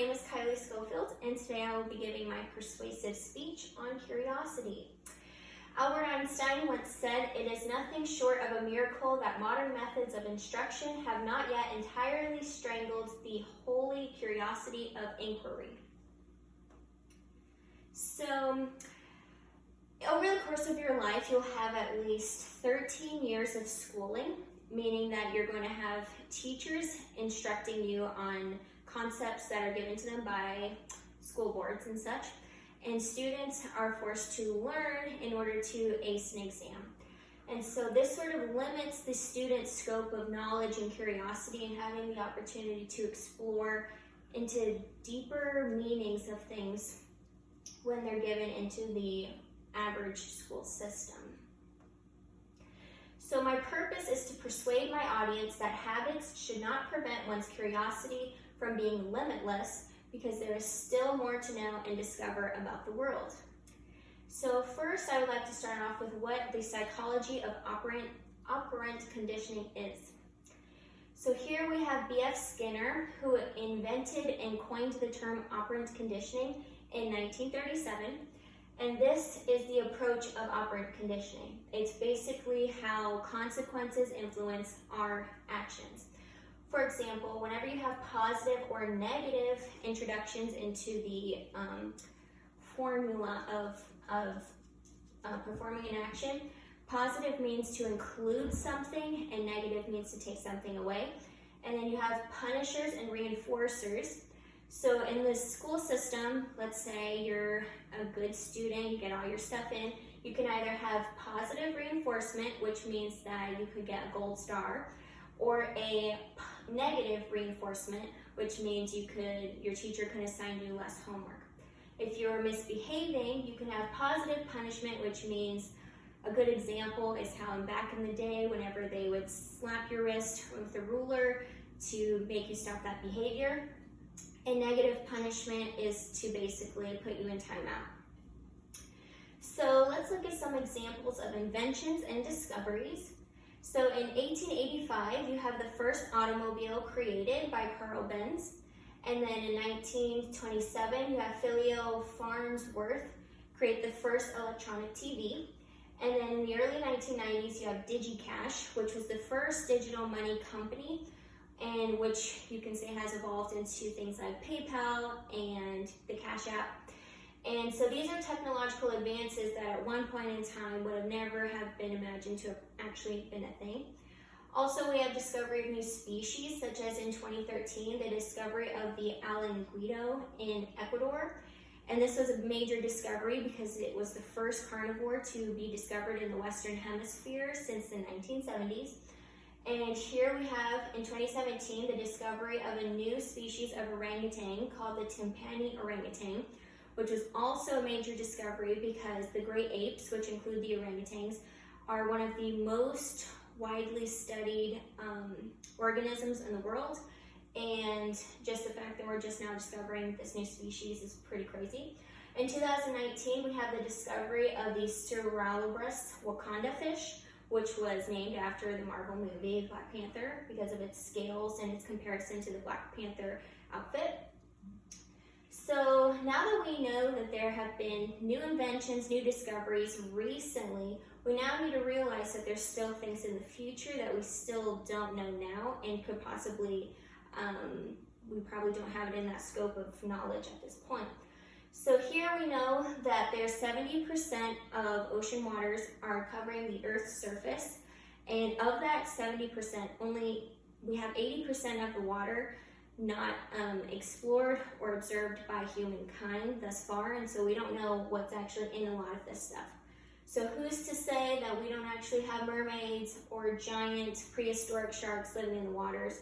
name is Kylie Schofield, and today I will be giving my persuasive speech on curiosity. Albert Einstein once said, "It is nothing short of a miracle that modern methods of instruction have not yet entirely strangled the holy curiosity of inquiry." So, over the course of your life, you'll have at least 13 years of schooling, meaning that you're going to have teachers instructing you on concepts that are given to them by school boards and such, and students are forced to learn in order to ace an exam. And so this sort of limits the student's scope of knowledge and curiosity and having the opportunity to explore into deeper meanings of things when they're given into the average school system. So my purpose is to persuade my audience that habits should not prevent one's curiosity from being limitless, because there is still more to know and discover about the world. So first, I would like to start off with what the psychology of operant conditioning is. So here we have B.F. Skinner, who invented and coined the term operant conditioning in 1937. And this is the approach of operant conditioning. It's basically how consequences influence our actions. For example, whenever you have positive or negative introductions into the formula of performing an action, positive means to include something and negative means to take something away. And then you have punishers and reinforcers. So in the school system, let's say you're a good student, you get all your stuff in, you can either have positive reinforcement, which means that you could get a gold star, or a negative reinforcement, which means your teacher can assign you less homework. If you're misbehaving, you can have positive punishment, which means a good example is how back in the day, whenever they would slap your wrist with a ruler to make you stop that behavior. And negative punishment is to basically put you in timeout. So let's look at some examples of inventions and discoveries. So in 1885, you have the first automobile created by Carl Benz. And then in 1927, you have Philo Farnsworth create the first electronic TV. And then in the early 1990s, you have DigiCash, which was the first digital money company, and which you can say has evolved into things like PayPal and the Cash App. And so these are technological advances that at one point in time would have never have been imagined to have actually been a thing. Also, we have discovery of new species, such as in 2013, the discovery of the alanguido in Ecuador. And this was a major discovery because it was the first carnivore to be discovered in the Western Hemisphere since the 1970s. And here we have, in 2017, the discovery of a new species of orangutan called the tympani orangutan, which was also a major discovery because the great apes, which include the orangutans, are one of the most widely studied organisms in the world. And just the fact that we're just now discovering this new species is pretty crazy. In 2019, we have the discovery of the Cerulobranchus Wakanda fish, which was named after the Marvel movie Black Panther because of its scales and its comparison to the Black Panther outfit. So now that we know that there have been new inventions, new discoveries recently, we now need to realize that there's still things in the future that we still don't know now and could possibly, we probably don't have it in that scope of knowledge at this point. So here we know that there's 70% of ocean waters are covering the Earth's surface, and of that 70%, only we have 80% of the water not explored or observed by humankind thus far, and so we don't know what's actually in a lot of this stuff. So who's to say that we don't actually have mermaids or giant prehistoric sharks living in the waters,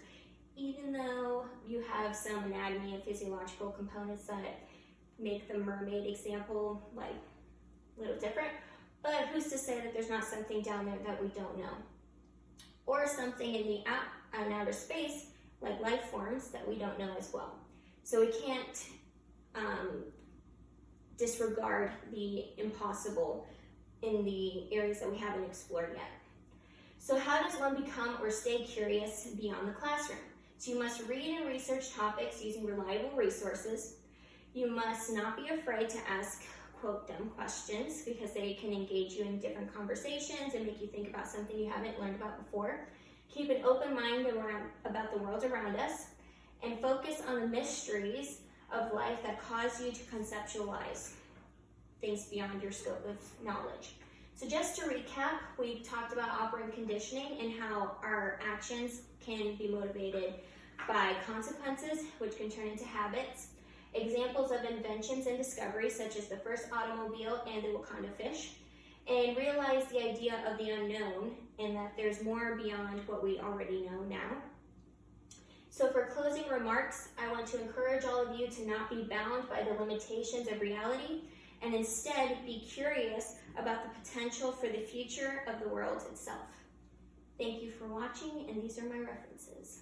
even though you have some anatomy and physiological components that make the mermaid example like a little different, but who's to say that there's not something down there that we don't know, or something in the outer space like life forms that we don't know as well. So we can't disregard the impossible in the areas that we haven't explored yet. So how does one become or stay curious beyond the classroom? So you must read and research topics using reliable resources. You must not be afraid to ask, quote, dumb questions, because they can engage you in different conversations and make you think about something you haven't learned about before. Keep an open mind about the world around us, and focus on the mysteries of life that cause you to conceptualize things beyond your scope of knowledge. So just to recap, we talked about operant conditioning and how our actions can be motivated by consequences, which can turn into habits. Examples of inventions and discoveries, such as the first automobile and the Wakanda fish. And realize the idea of the unknown and that there's more beyond what we already know now. So for closing remarks, I want to encourage all of you to not be bound by the limitations of reality, and instead be curious about the potential for the future of the world itself. Thank you for watching, and these are my references.